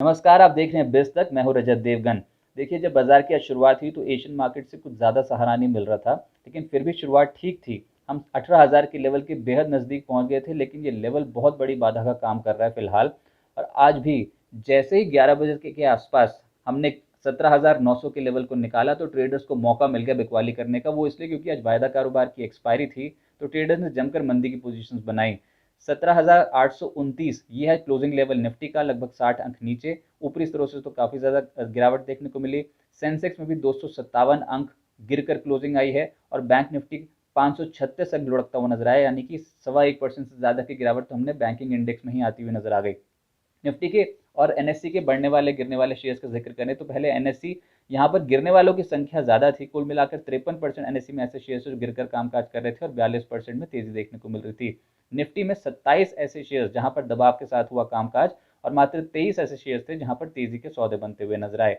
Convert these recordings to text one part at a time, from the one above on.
नमस्कार, आप देख रहे हैं बिज़ तक, मैं हूँ रजत देवगन। देखिए, जब बाज़ार की आज शुरुआत हुई तो एशियन मार्केट से कुछ ज़्यादा सहारा नहीं मिल रहा था, लेकिन फिर भी शुरुआत ठीक थी। हम 18,000 के लेवल के बेहद नज़दीक पहुँच गए थे, लेकिन ये लेवल बहुत बड़ी बाधा का काम कर रहा है फ़िलहाल। और आज भी जैसे ही 11 बजे के आसपास हमने 17,900 के लेवल को निकाला, तो ट्रेडर्स को मौका मिल गया बिकवाली करने का। वो इसलिए क्योंकि आज वायदा कारोबार की एक्सपायरी थी, तो ट्रेडर्स ने जमकर मंदी की पोजीशंस बनाई। 17,829 ये है क्लोजिंग लेवल निफ्टी का, लगभग 60 अंक नीचे। ऊपरी स्तरों से तो काफ़ी ज़्यादा गिरावट देखने को मिली। सेंसेक्स में भी 257 अंक गिरकर क्लोजिंग आई है और बैंक निफ्टी 536 अंक लुढ़कता हुआ नजर आया, यानी कि 1.25% से ज़्यादा की गिरावट तो हमने बैंकिंग इंडेक्स में ही आती हुई नजर आ गई। निफ्टी के और एनएससी के बढ़ने वाले गिरने वाले शेयर्स का जिक्र करें तो पहले एनएससी, यहाँ पर गिरने वालों की संख्या ज़्यादा थी। कुल मिलाकर 53% एनएससी में ऐसे शेयर्स जो गिरकर कामकाज कर रहे थे और 42% में तेजी देखने को मिल रही थी। निफ्टी में 27 ऐसे शेयर्स जहां पर दबाव के साथ हुआ कामकाज और मात्र 23 ऐसे शेयर्स थे जहां पर तेजी के सौदे बनते हुए नजर आए।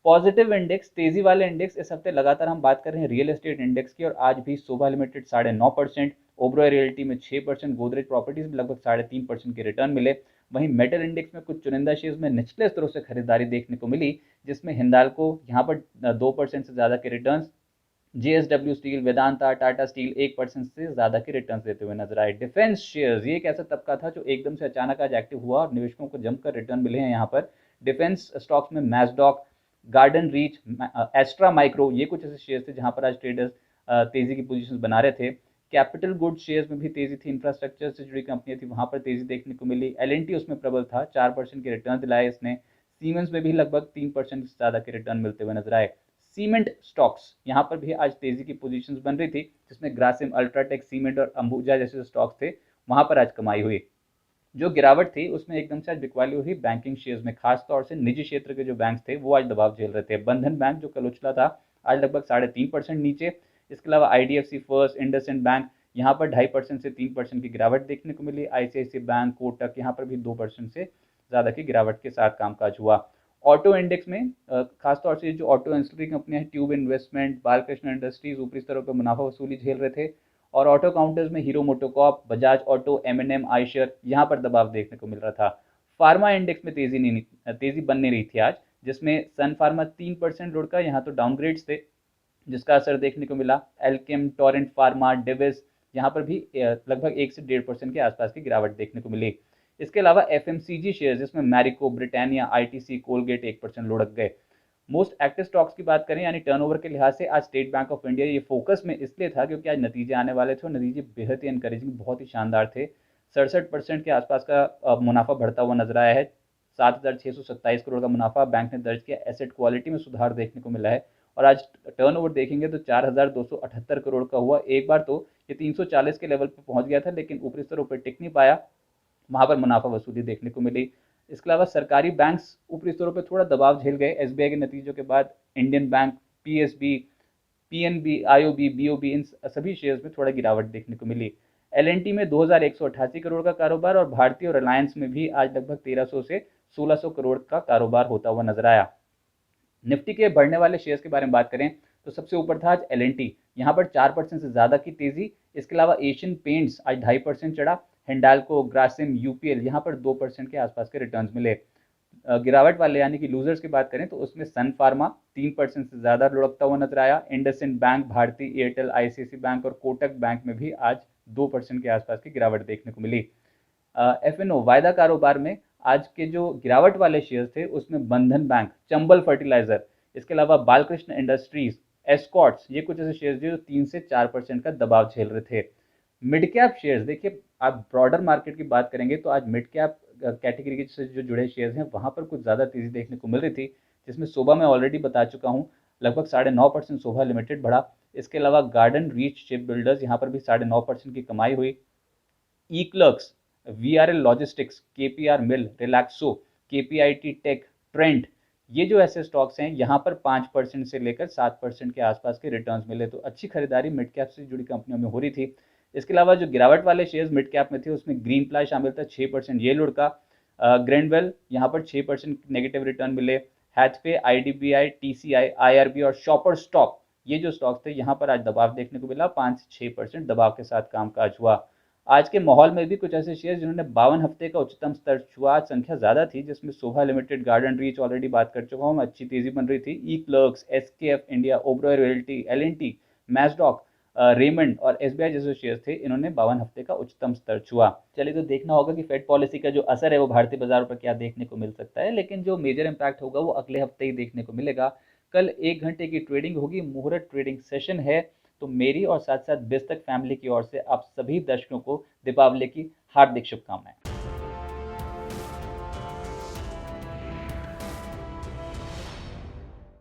पॉजिटिव इंडेक्स, तेजी वाले इंडेक्स इस हफ्ते लगातार हम बात कर रहे हैं रियल एस्टेट इंडेक्स की, और आज भी शोभा लिमिटेड 9.5%, ओबरॉय रियल्टी में 6%, गोदरेज प्रॉपर्टीज में लगभग 3.5% के रिटर्न मिले। वहीं मेटल इंडेक्स में कुछ चुनिंदा शेयर्स में निचले स्तरों से खरीदारी देखने को मिली, जिसमें हिंदाल्को यहाँ पर 2% से ज़्यादा के return, JSW steel, Vedanta, Tata steel 1% से ज़्यादा के रिटर्न देते हुए नजर आए। डिफेंस शेयर्स, ये एक ऐसा तबका था जो एकदम से अचानक आज एक्टिव हुआ और निवेशकों को जमकर रिटर्न मिले हैं यहाँ पर। डिफेंस स्टॉक्स में मैसडॉक, गार्डन रीच, एस्ट्रा माइक्रो, ये कुछ ऐसे शेयर्स थे जहां पर आज ट्रेडर्स तेजी की पोजीशंस बना रहे थे। कैपिटल गुड शेयर्स में भी तेजी थी, इंफ्रास्ट्रक्चर से जुड़ी कंपनियां थी, वहां पर तेजी देखने को मिली। एलएनटी उसमें प्रबल था, 4% के रिटर्न दिलाए इसने। सीमेंस में भी लगभग 3% से ज़्यादा के रिटर्न मिलते हुए नजर आए। सीमेंट स्टॉक्स, यहाँ पर भी आज तेजी की पोजीशंस बन रही थी, जिसमें ग्रासिम, अल्ट्राटेक सीमेंट और अंबुजा जैसे स्टॉक्स थे, वहां पर आज कमाई हुई। जो गिरावट थी उसमें एकदम से आज बिकवाली हुई बैंकिंग शेयर्स में, खास तौर से निजी क्षेत्र के जो बैंक थे वो आज दबाव झेल रहे थे। बंधन बैंक जो कल उछला था, आज लगभग 3.5% नीचे। इसके अलावा आईडीएफसी फर्स्ट, इंडसइंड बैंक, यहाँ पर 2.5% से 3% की गिरावट देखने को मिली। आईसीआईसीआई बैंक, कोटक, यहाँ पर भी 2% से ज़्यादा की गिरावट के साथ कामकाज हुआ। ऑटो इंडेक्स में खासतौर से जो ऑटो एंसिलरी कंपनियां हैं, ट्यूब इन्वेस्टमेंट, बालकृष्ण इंडस्ट्रीज ऊपरी स्तरों पर मुनाफा वसूली झेल रहे थे। और ऑटो काउंटर्स में Hero MotoCorp, Bajaj auto, M Eicher, यहाँ पर दबाव देखने को मिल रहा था। फार्मा इंडेक्स में तेजी बन नहीं रही थी आज, जिसमें सन फार्मा 3% लुढ़का, यहाँ तो डाउनग्रेड्स थे जिसका असर देखने को मिला। एल्केम, टोरेंट फार्मा, डिविस, यहाँ पर भी लगभग 1 से 1.5% के आसपास की गिरावट देखने को मिली। इसके अलावा एफएमसीजी शेयर, जिसमें मैरिको, ब्रिटानिया, आईटीसी, कोलगेट 1% लुढ़क गए। मोस्ट एक्टिव स्टॉक्स की बात करें यानी टर्नओवर के लिहाज से, आज स्टेट बैंक ऑफ इंडिया ये फोकस में इसलिए था क्योंकि आज नतीजे आने वाले थे और नतीजे बेहद ही एनकरेजिंग, बहुत ही शानदार थे। 67% के आसपास का मुनाफा बढ़ता हुआ नजर आया है। 7,627 करोड़ का मुनाफा बैंक ने दर्ज किया। एसेट क्वालिटी में सुधार देखने को मिला है और आज टर्नओवर देखेंगे तो 4,278 करोड़ का हुआ। एक बार तो ये 340 के लेवल पर पहुंच गया था, लेकिन ऊपरी स्तरों पर टिक नहीं पाया, वहां पर मुनाफा वसूली देखने को मिली। इसके अलावा सरकारी बैंक्स ऊपरी स्तरों पर थोड़ा दबाव झेल गए एसबीआई के नतीजों के बाद। Indian bank, PSB, PNB, IOB, BOB, इन सभी शेयर्स में थोड़ा गिरावट देखने को मिली। एलएनटी में 2,188 करोड़ का कारोबार और भारतीय और रिलायंस में भी आज लगभग 1300 से 1600 करोड़ का कारोबार होता हुआ नजर आया। निफ्टी के बढ़ने वाले शेयर्स के बारे में बात करें तो सबसे ऊपर था आज एलएनटी, यहाँ पर 4% से ज़्यादा की तेजी। इसके अलावा एशियन पेंट्स आज 2.5% चढ़ा। हिंडाल्को, ग्रासिम, यूपीएल, यहाँ पर 2% के आसपास के रिटर्न्स मिले। गिरावट वाले यानी कि लूजर्स की बात करें तो उसमें सन फार्मा 3% से ज़्यादा लुढ़कता हुआ नजर आया। IndusInd bank, Bharti Airtel, ICICI bank और कोटक बैंक में भी आज 2% के आसपास की गिरावट देखने को मिली। एफएनओ वायदा कारोबार में आज के जो गिरावट वाले शेयर्स थे उसमें बंधन बैंक, चंबल फर्टिलाइजर, इसके अलावा बालकृष्ण इंडस्ट्रीज, एस्कॉर्ट्स, ये कुछ ऐसे शेयर्स जो 3 से 4% का दबाव झेल रहे थे। मिड कैप शेयर्स, देखिए आप ब्रॉडर मार्केट की बात करेंगे तो आज मिड कैप कैटेगरी के से जो जुड़े शेयर्स हैं वहां पर कुछ ज़्यादा तेजी देखने को मिल रही थी, जिसमें शोभा मैं ऑलरेडी बता चुका हूँ, लगभग 9.5% शोभा लिमिटेड बढ़ा। इसके अलावा गार्डन रीच शिप बिल्डर्स, यहाँ पर भी 9.5% की कमाई हुई। ई क्लर्क्स, वीआरएल लॉजिस्टिक्स, केपीआर मिल, रिलैक्सो, केपीआईटी टेक, ट्रेंड, ये जो ऐसे स्टॉक्स हैं यहाँ पर 5% से लेकर 7% के आसपास के रिटर्न्स मिले, तो अच्छी खरीदारी मिड कैप से जुड़ी कंपनियों में हो रही थी। इसके अलावा जो गिरावट वाले शेयर्स मिड कैप में थे उसमें ग्रीन प्लाई शामिल था, 6% ये लुढ़का। ग्रैंडवेल, यहाँ पर 6% नेगेटिव रिटर्न मिले। हैथवे, आईडीबीआई, टीसीआई, आईआरबी और शॉपर स्टॉक, ये जो स्टॉक्स थे यहाँ पर आज दबाव देखने को मिला, 5 से 6% दबाव के साथ कामकाज हुआ। आज के माहौल में भी कुछ ऐसे शेयर जिन्होंने 52 हफ्ते का उच्चतम स्तर छुआ, आज संख्या ज़्यादा थी, जिसमें शोभा लिमिटेड, गार्डन रीच ऑलरेडी बात कर चुका हूँ मैं, अच्छी तेज़ी बन रही थी, E Clerx, SKF India, Oberoi realty, L and T, Mazdock, Raymond और एसबीआई जैसे शेयर थे, इन्होंने 52 हफ्ते का उच्चतम स्तर छुआ। चलिए, तो देखना होगा कि फेड पॉलिसी का जो असर है वो भारतीय बाजारों पर क्या देखने को मिल सकता है, लेकिन जो मेजर इम्पैक्ट होगा वो अगले हफ्ते ही देखने को मिलेगा। कल 1 घंटे की ट्रेडिंग होगी, मुहूर्त ट्रेडिंग सेशन है। तो मेरी और साथ साथ बिस्तक फैमिली की ओर से आप सभी दर्शकों को दीपावली की हार्दिक शुभकामनाएं।